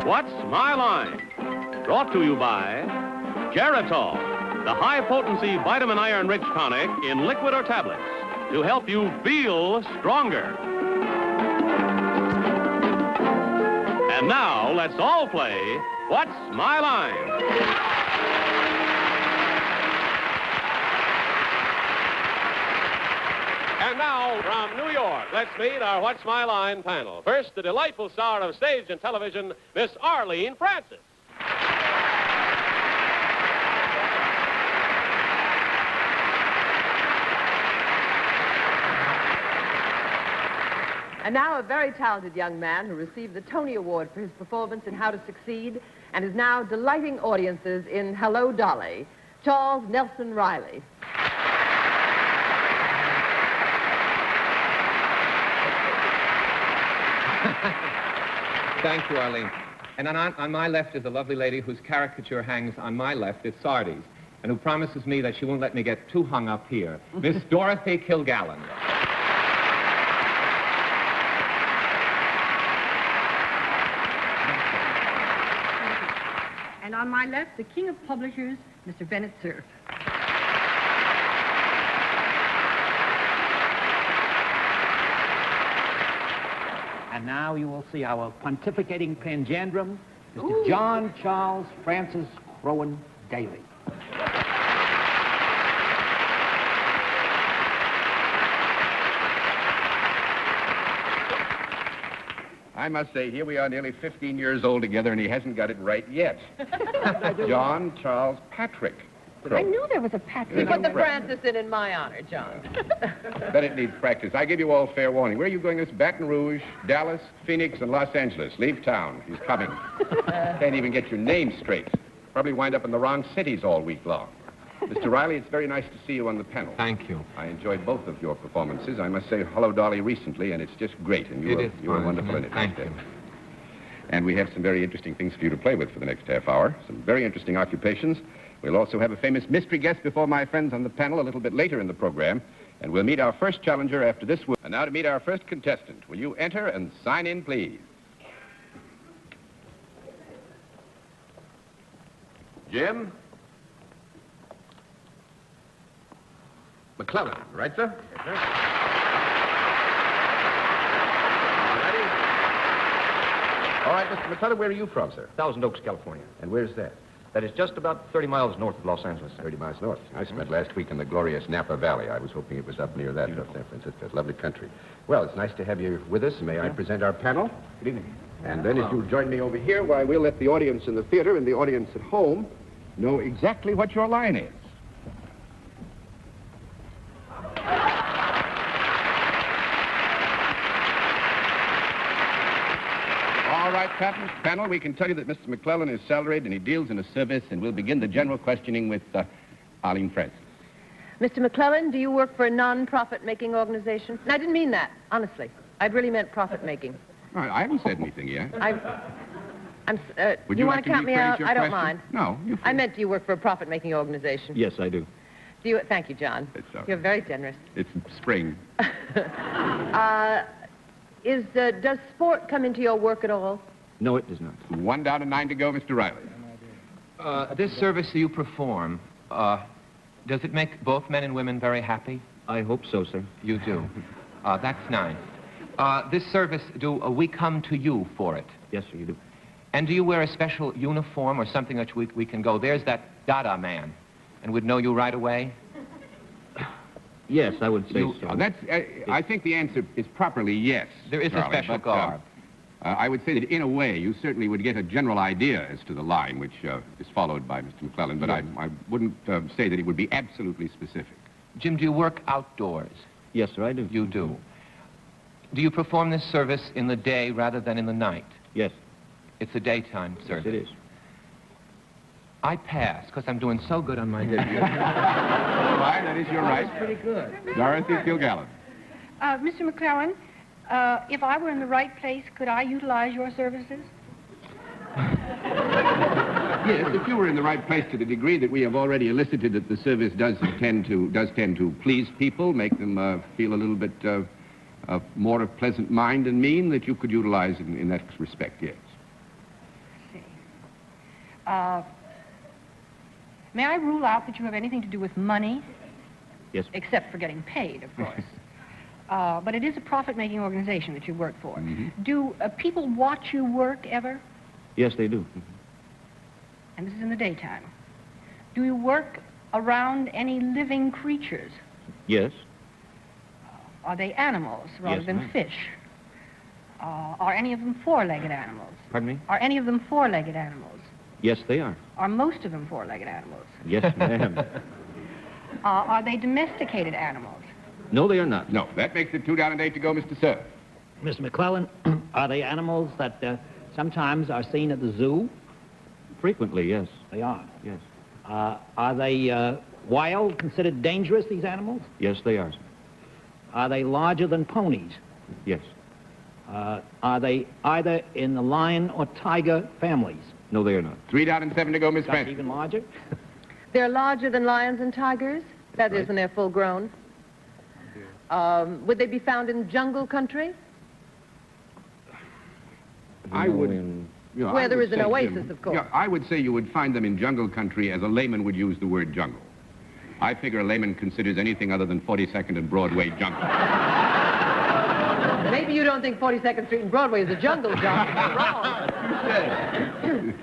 What's My Line? Brought to you by Geritol, the high-potency vitamin iron-rich tonic in liquid or tablets to help you feel stronger. And now, let's all play What's My Line? And now, from New York, let's meet our What's My Line panel. First, the delightful star of stage and television, Miss Arlene Francis. And now a very talented young man who received the Tony Award for his performance in How to Succeed and is now delighting audiences in Hello, Dolly, Charles Nelson Reilly. Thank you, Arlene. And on my left is a lovely lady whose caricature hangs on my left at Sardi's, and who promises me that she won't let me get too hung up here. Miss Dorothy Kilgallen. And on my left, the king of publishers, Mr. Bennett, Cerf. And now you will see our pontificating panjandrum, Mr. John Charles Francis Crowan Daly. I must say, here we are nearly 15 years old together, and he hasn't got it right yet. John Charles Patrick. I knew there was a Patrick. You put the Francis in my honor, John. Bennett needs practice. I give you all fair warning. Where are you going this? Baton Rouge, Dallas, Phoenix, and Los Angeles. Leave town. He's coming. Can't even get your name straight. Probably wind up in the wrong cities all week long. Mr. Reilly, it's very nice to see you on the panel. Thank you. I enjoyed both of your performances. I must say Hello, Dolly recently, and it's just great. And you were wonderful in it. Thank you. And we have some very interesting things for you to play with for the next half hour. Some very interesting occupations. We'll also have a famous mystery guest before my friends on the panel a little bit later in the program. And we'll meet our first challenger after this. And now to meet our first contestant. Will you enter and sign in, please? Jim? McClellan, right, sir? Yes, sir. All right, Mr. McClellan, where are you from, sir? Thousand Oaks, California. And where's that? That is just about 30 miles north of Los Angeles. 30 miles north. I spent last week in the glorious Napa Valley. I was hoping it was up near that, San Francisco. Lovely country. Well, it's nice to have you with us. May I present our panel? Good evening. And then if you'll join me over here, why, we'll let the audience in the theater and the audience at home know exactly what your line is. All right, panel, we can tell you that Mr. McClellan is salaried and he deals in a service, and we'll begin the general questioning with Arlene Francis. Mr. McClellan, do you work for a non-profit-making organization? And I didn't mean that, honestly. I really meant profit-making. All right, I haven't said anything yet. Do you want to count me out? I don't mind. No, you... I meant, do you work for a profit-making organization? Yes, I do. Do you? Thank you, John. It's all right. You're very generous. It's spring. Does sport come into your work at all? No, it does not. 1 down and 9 to go, Mr. Reilly. This service you perform, does it make both men and women very happy? I hope so, sir. You do. That's nice. This service, do we come to you for it? Yes, sir, you do. And do you wear a special uniform or something that we can go, there's that Dada man, and would know you right away? Yes, I would say so. I think the answer is properly yes. There is Charlie, a special garb. I would say that in a way, you certainly would get a general idea as to the line which is followed by Mr. McClellan, but yes. I wouldn't say that it would be absolutely specific. Jim, do you work outdoors? Yes, sir, I do. You do. Do you perform this service in the day rather than in the night? Yes. It's a daytime service. Yes, it is. I pass, because I'm doing so good on my debut. Why, that is your right. That's pretty good. Dorothy Kilgallen. Mr. McClellan, if I were in the right place, could I utilize your services? Yes, if you were in the right place to the degree that we have already elicited that the service does tend to please people, make them feel a little bit more of pleasant mind and mien, that you could utilize in that respect, yes. May I rule out that you have anything to do with money? Yes. Except for getting paid, of course. But it is a profit-making organization that you work for. Do people watch you work ever? Yes, they do. And this is in the daytime. Do you work around any living creatures? Yes. Are they animals rather Yes, than ma'am. fish? Are any of them four-legged animals? Pardon me? Are any of them four-legged animals? Yes, they are. Are most of them four-legged animals? Yes, ma'am. Are they domesticated animals? No, they are not. No, that makes it 2 down and 8 to go, Mr. Cerf. Mr. McClellan, are they animals that sometimes are seen at the zoo? Frequently, yes. They are. Yes. Are they wild, considered dangerous, these animals? Yes, they are. Are they larger than ponies? Yes. Are they either in the lion or tiger families? No, they are not. 3 down and 7 to go, Miss That's Francis. even larger? They're larger than lions and tigers? That is, when they're full grown. Would they be found in jungle country? I would... Yeah, Where I there would is an say, oasis, Jim, of course. Yeah, I would say you would find them in jungle country as a layman would use the word jungle. I figure a layman considers anything other than 42nd and Broadway jungle. Maybe you don't think 42nd Street and Broadway is a jungle, John. You're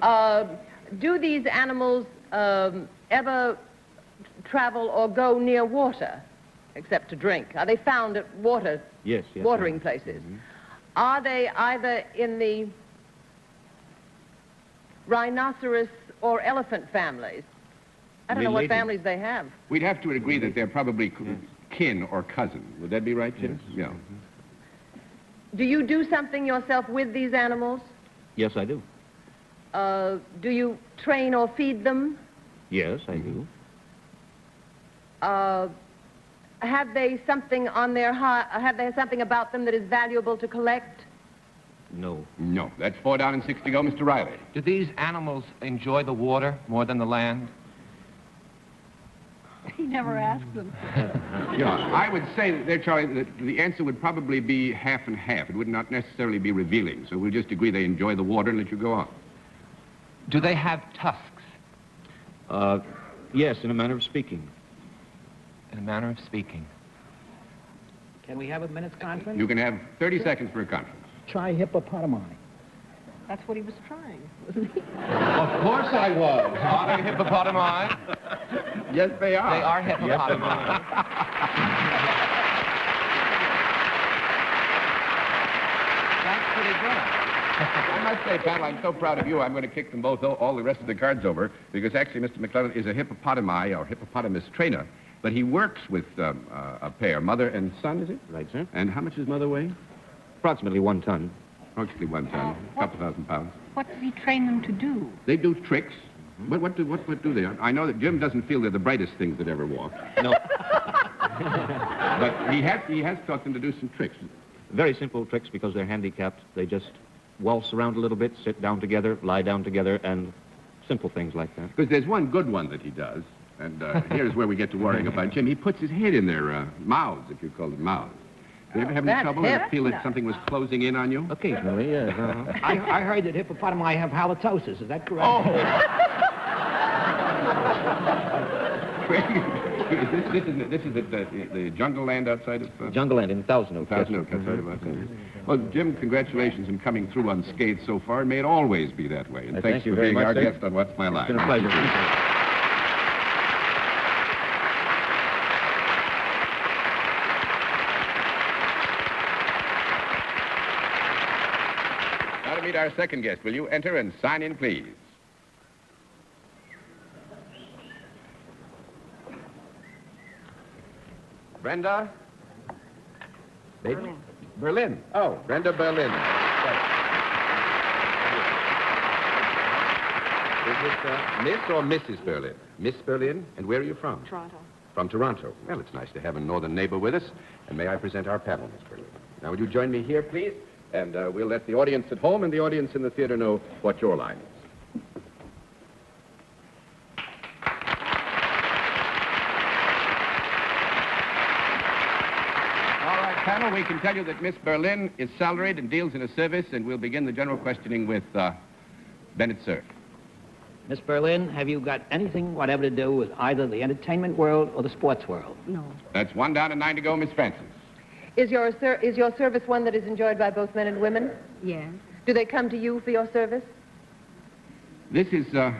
wrong. Do these animals ever travel or go near water, except to drink? Are they found at Yes, yes. watering places? Are they either in the rhinoceros or elephant families? I don't know what families they have. We'd have to agree that they're probably kin or cousin. Would that be right, Jim? Yeah. Do you do something yourself with these animals? Yes, I do. Do you train or feed them? Yes, I do. Have they something on their have they something about them that is valuable to collect? No. No. That's 4 down and 6 to go, Mr. Reilly. Do these animals enjoy the water more than the land? He never asked them. Yeah, I would say that there, Charlie, that the answer would probably be half and half. It would not necessarily be revealing. So we'll just agree they enjoy the water and let you go on. Do they have tusks? Yes, in a manner of speaking. In a manner of speaking. Can we have a minute's conference? You can have 30 seconds for a conference. Try hippopotami. That's what he was trying, wasn't he? Of course I was. Are they hippopotami? Yes, they are. They are hippopotami. That's pretty good. I must say, Pat, I'm so proud of you. I'm going to kick them both, all the rest of the cards over, because actually Mr. McClellan is a hippopotami or hippopotamus trainer, but he works with a pair, mother and son, is it? Right, sir. And how much does mother weigh? Approximately 1 ton. Approximately 1 ton, a couple thousand pounds. What does he train them to do? They do tricks. But what do they? I know that Jim doesn't feel they're the brightest things that ever walk. No. But he has taught them to do some tricks. Very simple tricks because they're handicapped. They just waltz around a little bit, sit down together, lie down together, and simple things like that. Because there's one good one that he does, and here's where we get to worrying about Jim. He puts his head in their mouths, if you call them mouths. Do you ever have any That's trouble hip. and feel that something was closing in on you? Occasionally, yes. I heard that hippopotami have halitosis. Is that correct? Oh! this is at the jungle land outside of... Jungle Land in Thousand Oaks. Thousand Oaks, outside of Oaks. Well, Jim, congratulations on coming through unscathed so far. May it always be that way. And thanks thank you for very being much, our sir. guest on What's My Line. It's been a pleasure. Now to meet our second guest, will you enter and sign in, please? Brenda? Baby? Berlin. Oh, Brenda Berlin. Is it Miss or Mrs. Berlin? Miss Berlin? And where are you from? Toronto. From Toronto. Well, it's nice to have a northern neighbor with us. And may I present our panel, Miss Berlin? Now, would you join me here, please? And we'll let the audience at home and the audience in the theater know what your line is. All right, panel, we can tell you that Miss Berlin is salaried and deals in a service, and we'll begin the general questioning with Bennett, Cerf. Miss Berlin, have you got anything whatever to do with either the entertainment world or the sports world? No. That's 1 down and 9 to go, Miss Francis. Is your service one that is enjoyed by both men and women? Yes. Do they come to you for your service? This is a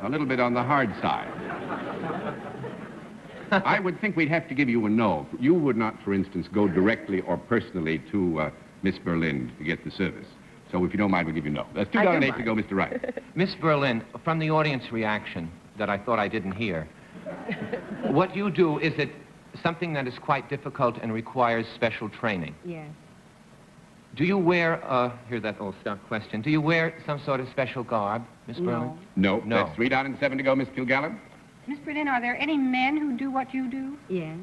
little bit on the hard side. I would think we'd have to give you a no. You would not, for instance, go directly or personally to Miss Berlin to get the service. So if you don't mind, we'll give you no. That's 2 down and 8 to go, Mr. Wright. Miss Berlin, from the audience reaction that I thought I didn't hear, what you do, is it something that is quite difficult and requires special training? Yes. Do you wear, here's that old stock question, do you wear some sort of special garb, Miss Berlin? No. No. That's 3 down and 7 to go, Miss Kilgallen. Miss Berlin, are there any men who do what you do? Yes.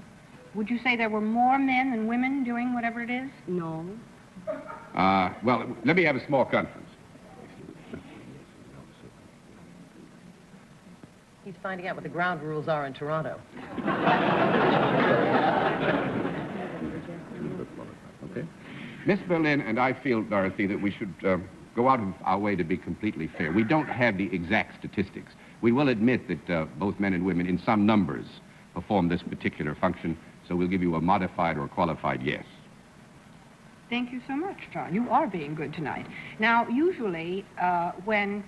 Would you say there were more men than women doing whatever it is? No. Well, let me have a small conference. He's finding out what the ground rules are in Toronto. Okay. Miss Berlin and I feel, Dorothy, that we should go out of our way to be completely fair. We don't have the exact statistics. We will admit that both men and women in some numbers perform this particular function, so we'll give you a modified or qualified yes. Thank you so much, John. You are being good tonight. Now, usually, when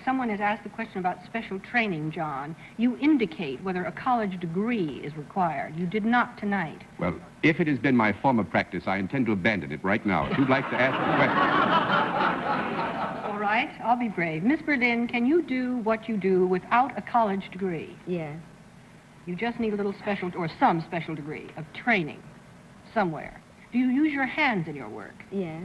someone is asked the question about special training, John, you indicate whether a college degree is required. You did not tonight. Well, if it has been my former practice, I intend to abandon it right now. If you'd like to ask the question. All right, I'll be brave. Miss Berlin, can you do what you do without a college degree? Yes. You just need a little special, or some special degree of training somewhere. Do you use your hands in your work? Yes.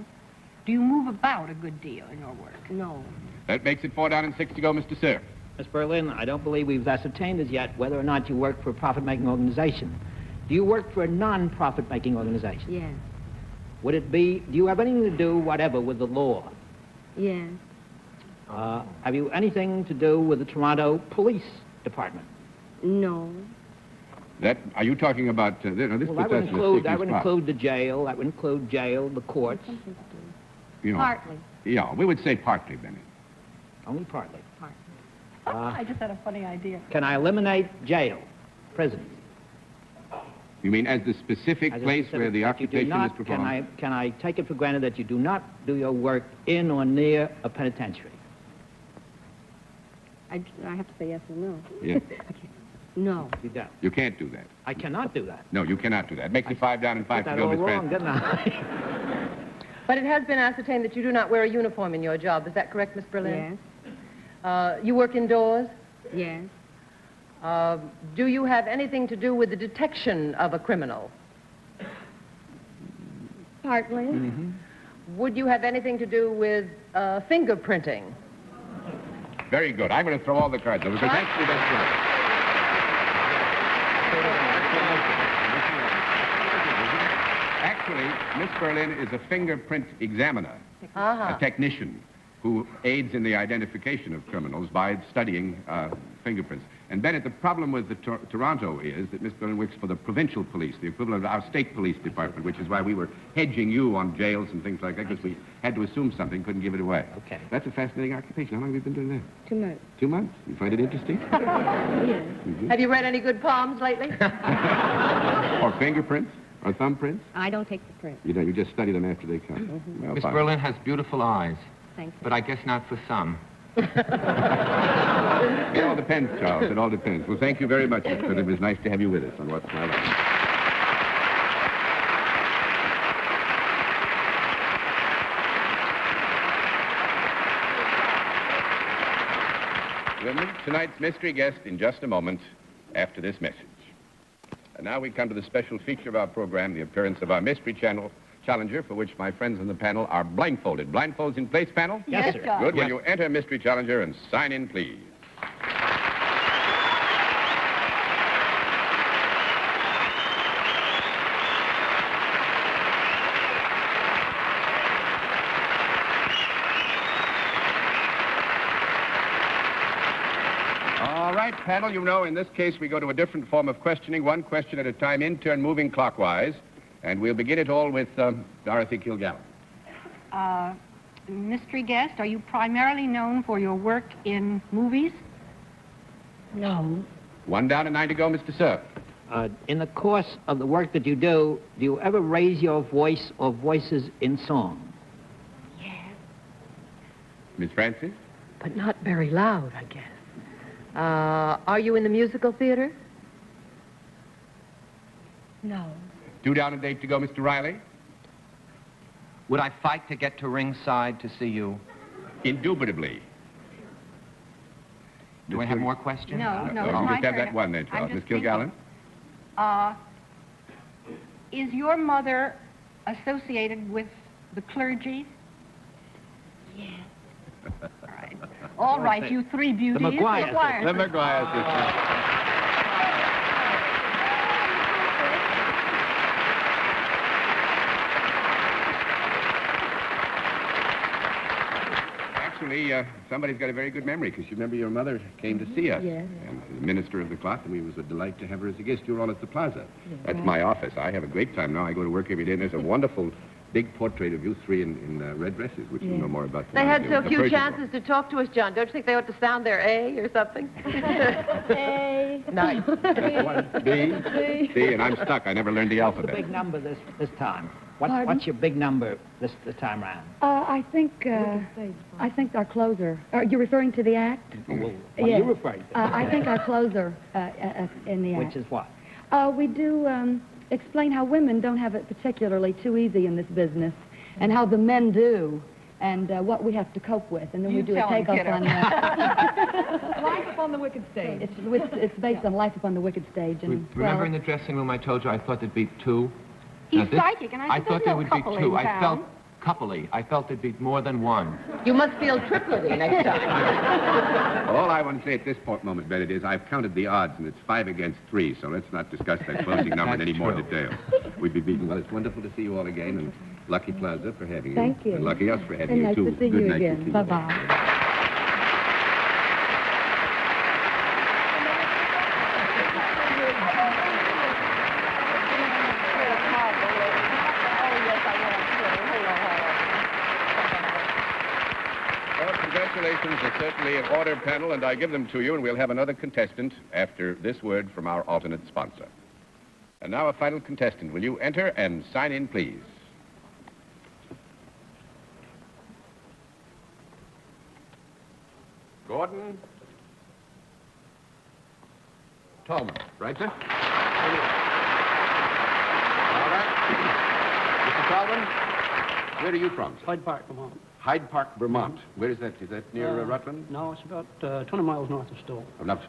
Do you move about a good deal in your work? No. That makes it 4 down and 6 to go, Mr. Cerf. Miss Berlin, I don't believe we've ascertained as yet whether or not you work for a profit-making organization. Do you work for a non-profit-making organization? Yes. Do you have anything to do whatever with the law? Yes. Have you anything to do with the Toronto Police Department? No. Are you talking about, this Well, puts that us would in a include, sticky that would spot. include the jail, that would include jail, the courts. Something to do. You know, Partly. Yeah, we would say partly, Bennett. Only partly. Partly. I just had a funny idea. Can I eliminate jail, prison? You mean as the specific As a place specific- where the that you do occupation not- is performed? Can I take it for granted that you do not do your work in or near a penitentiary? I have to say yes or no. Yeah. No. You don't. You can't do that. I cannot do that. No, you cannot do that. Makes it 5 down and 5 Got to that go, all Miss wrong, Francis. didn't I? But it has been ascertained that you do not wear a uniform in your job. Is that correct, Miss Berlin? Yes. You work indoors? Yes. Do you have anything to do with the detection of a criminal? Partly. Mm-hmm. Would you have anything to do with fingerprinting? Very good. I'm going to throw all the cards over because actually that's right. Actually, Miss Berlin is a fingerprint examiner, a technician who aids in the identification of criminals by studying fingerprints. And Bennett, the problem with the Toronto is that Miss Berlin works for the provincial police, the equivalent of our state police department, which is why we were hedging you on jails and things like that, because we had to assume something, couldn't give it away. Okay. That's a fascinating occupation. How long have you been doing that? 2 months. 2 months? You find it interesting? Yes. Have you read any good poems lately? Or fingerprints? Or thumbprints? I don't take the print. You don't, you just study them after they come. Well, Miss fine. Berlin has beautiful eyes, Thank you. but I guess not for some. It all depends, Charles. It all depends. Well, thank you very much, Miss Berlin. It was nice to have you with us on What's My Life. We'll meet tonight's mystery guest in just a moment after this message. And now we come to the special feature of our program, the appearance of our mystery challenger, for which my friends on the panel are blindfolded. Blindfolds in place, panel? Yes, sir. Good. Will Yes. you enter mystery challenger and sign in, please? All right, panel, you know, in this case, we go to a different form of questioning, one question at a time, in turn, moving clockwise. And we'll begin it all with Dorothy Kilgallen. Mystery guest, are you primarily known for your work in movies? No. One down and 9 to go, Mr. Cerf. In the course of the work that you do you ever raise your voice or voices in song? Yes. Miss Francis? But not very loud, I guess. Are you in the musical theater? No. 2 down and 8 to go, Mr. Reilly. Would I fight to get to ringside to see you? Indubitably. Do I have more questions? No, You it's my just have turn. that one then, I'm Charles. Miss just thinking. Kilgallen? Is your mother associated with the clergy? Yes. All right, you three beauties. McGuire. The McGuire. Actually, somebody's got a very good memory, because you remember your mother came to see us. Yes. And the minister of the cloth, and it was a delight to have her as a guest. You were all at the plaza. That's my office. I have a great time now. I go to work every day, and there's a wonderful big portrait of you three in red dresses, which you know more about than They I had do. so The few Persian chances to talk to us, John. Don't you think they ought to sound their A or something? A. Nice. one. B, C, and I'm stuck. I never learned the What's the alphabet. big number this time? Pardon? What's your big number this time round? I think our closer. Are you referring to the act? What are Yes. you referring to? I think our closer in the act. Which is what? We do explain how women don't have it particularly too easy in this business, and how the men do, and what we have to cope with, and then You we do a tell 'em, takeoff kiddo. on that. Life upon the wicked stage. It's based on Life Upon the Wicked Stage, and Remember in the dressing room I told you I thought there'd be 2? He's Now, this- psychic, and I said, thought "There's there no would be couple 2. in I felt town." coupley. I felt there'd be more than 1. You must feel triplety next time. All I want to say at this moment, Bennett, is I've counted the odds, and it's 5 against 3, so let's not discuss that closing number in any more true. detail. We'd be beaten. Well, it's wonderful to see you all again, and lucky Plaza for having you. Thank you. And lucky us for having and you, nice too. to see Good you night to again. you. Bye-bye. Well, congratulations. It's certainly an order panel, and I give them to you, and we'll have another contestant after this word from our alternate sponsor. And now a final contestant. Will you enter and sign in, please? Gordon Tallman. Right, sir? All right. Mr. Tallman, where are you from, sir? Hyde Park, Vermont. Hyde Park, Vermont. Where is that? Is that near Rutland? No, it's about 20 miles north of Stowe.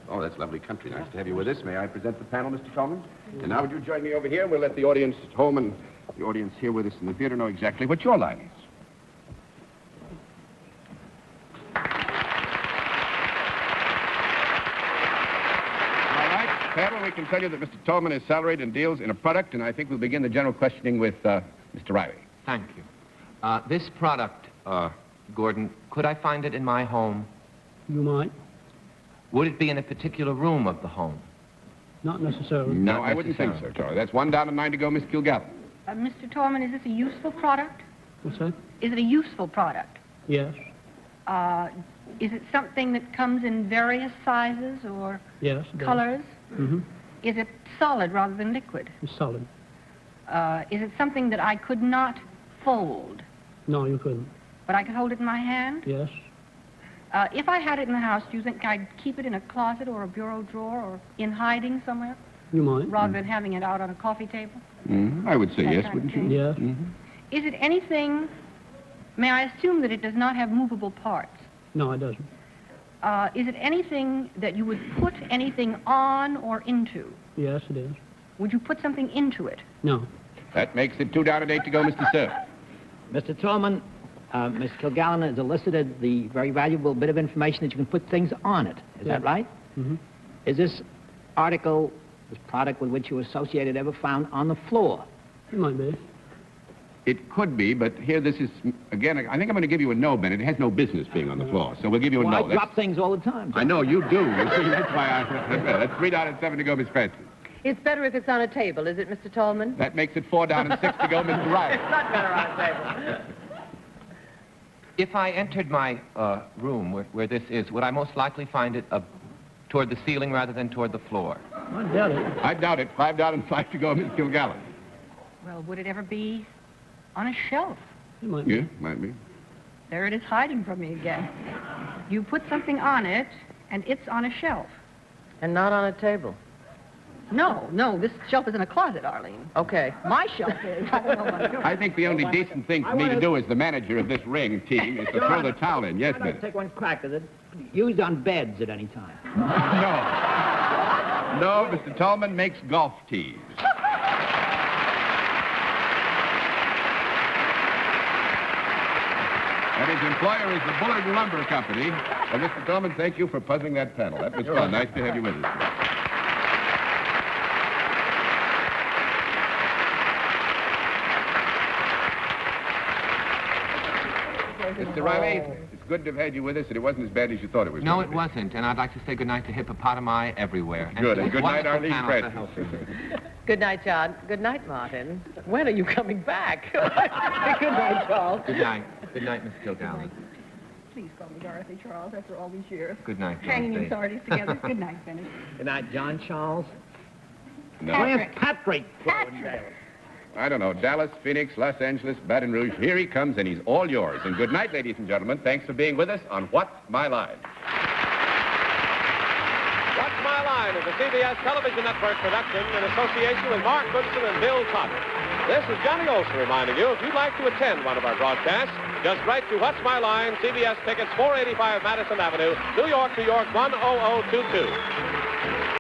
Oh, that's lovely country. Nice to have you with us. May I present the panel, Mr. Tallman? And now would you join me over here? We'll let the audience at home and the audience here with us in the theater know exactly what your line is. All right, panel, we can tell you that Mr. Tallman is salaried and deals in a product, and I think we'll begin the general questioning with Mr. Reilly. Thank you. This product, Gordon, could I find it in my home? You might. Would it be in a particular room of the home? Not necessarily. No, Not I wouldn't think so, Charlie. That's 1 down and 9 to go, Miss Kilgallen. Mr. Torman, is this a useful product? What's that? Is it a useful product? Yes. Is it something that comes in various sizes or Yes. it does. colors? Mm-hmm. Is it solid rather than liquid? It's solid. Is it something that I could not fold, No, you couldn't. but I could hold it in my hand? Yes. If I had it in the house, do you think I'd keep it in a closet or a bureau drawer or in hiding somewhere You might. rather than having it out on a coffee table? I would say That yes, kind of wouldn't you? thing. Yes. Is it anything, may I assume that it does not have movable parts? No, it doesn't. Is it anything that you would put anything on or into? Yes, it is. Would you put something into it? No. That makes it 2 down and 8 to go, Mr. Cerf. Mr. Tallman, Miss Kilgallen has elicited the very valuable bit of information that you can put things on it. Is that right? Mm-hmm. Is this article, this product with which you associated, ever found on the floor? It might be. It could be, but here this is, again, I think I'm going to give you a no, Bennett. It has no business being on the floor, so we'll give you a Well, no. I drop things all the time. I know, you do. You see, that's why that's 3 down and 7 to go, Miss Francis. It's better if it's on a table, is it, Mr. Tallman? That makes it 4 down and 6 to go, Mr. Riley. It's not better on a table. If I entered my room where this is, would I most likely find it toward the ceiling rather than toward the floor. I doubt it. I doubt it. 5 down and 5 to go, Miss Kilgallen. Well, would it ever be on a shelf? It might be. Yeah, might be. There it is hiding from me again. You put something on it, and it's on a shelf. And not on a table. No, this shelf is in a closet, Arlene. Okay. My shelf is. I don't know about yours. I think the only decent thing for me to do as the manager of this ring team is to throw the towel in. Yes, I'd like Bennett? to take one crack at it. Used on beds at any time. No. No, Mr. Tallman makes golf tees. And his employer is the Bullard Lumber Company. And Mr. Tallman, thank you for puzzling that panel. That was fun. Nice to have you with us. Mr. Reilly, it's good to have had you with us, and it wasn't as bad as you thought it was. No, going it to be. wasn't, and I'd like to say goodnight to hippopotami everywhere. Good, to and this good night, wonderful Arlene panel. Francis. Good night, John. Good night, Martin. When are you coming back? Good night, Charles. Good night. Good night, Miss Kilgallen. Please call me Dorothy, Charles, after all these years. Good night, Hanging Dorothy. these authorities together. Good night, Bennett. Good night, John Charles. No. Where's Patrick? I don't know, Dallas, Phoenix, Los Angeles, Baton Rouge. Here he comes, and he's all yours. And good night, ladies and gentlemen. Thanks for being with us on What's My Line? What's My Line is a CBS television network production in association with Mark Goodson and Bill Cotter. This is Johnny Olson reminding you, if you'd like to attend one of our broadcasts, just write to What's My Line, CBS Tickets, 485 Madison Avenue, New York, New York, 10022.